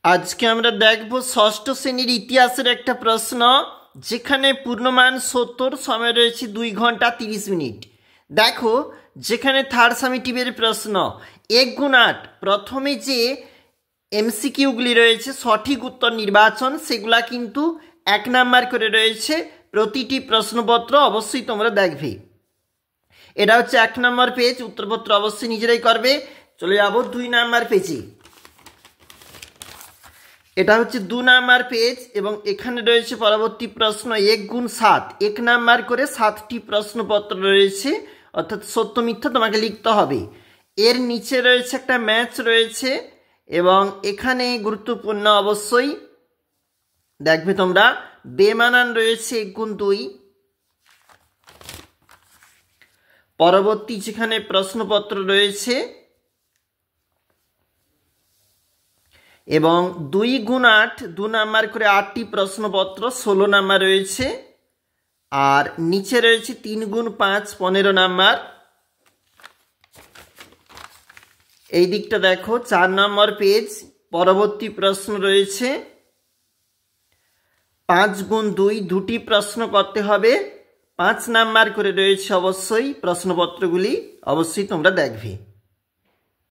আজকে আমরা দেখব ষষ্ঠ শ্রেণীর ইতিহাসের একটা প্রশ্ন, যেখানে পূর্ণমান 70, সময় রয়েছে 2 ঘন্টা 30 মিনিট। দেখো, যেখানে থার্ড সামেটিভের প্রশ্ন 1 গুণ 8, প্রথমে যে এমসিকিউগুলি রয়েছে সঠিক উত্তর নির্বাচন, সেগুলা কিন্তু 1 নাম্বার করে রয়েছে। প্রতিটি প্রশ্নপত্র অবশ্যই তোমরা দেখবে। এটা হচ্ছে 1 নম্বর পেজ, উত্তরপত্র অবশ্যই নিজেরাই করবে। চলে যাব 2 নাম্বার পেজে। এটা হচ্ছে 2 নাম্বার পেজ এবং এখানে রয়েছে পরবর্তী প্রশ্ন 1 গুণ 7, 1 নাম্বার করে 7টি প্রশ্নপত্র রয়েছে, অর্থাৎ সত্য মিথ্যা তোমাকে লিখতে হবে। এর নিচে রয়েছে একটা ম্যাচ রয়েছে এবং এখানে গুরুত্বপূর্ণ অবশ্যই দেখবে তোমরা, বেমানান রয়েছে 1 গুণ 2। পরবর্তী যেখানে প্রশ্নপত্র রয়েছে এবং 2 গুণ 8, 2 নাম্বার করে 8টি প্রশ্নপত্র, 16 নাম্বার রয়েছে। আর নিচে রয়েছে 3 গুণ 5, 15 নাম্বার। এই দিকটা দেখো 4 নম্বর পেজ, পরবর্তী প্রশ্ন রয়েছে 5 গুণ 2, 2টি প্রশ্ন করতে হবে, 5 নাম্বার করে রয়েছে। অবশ্যই প্রশ্নপত্রগুলি অবশ্যই তোমরা দেখবে।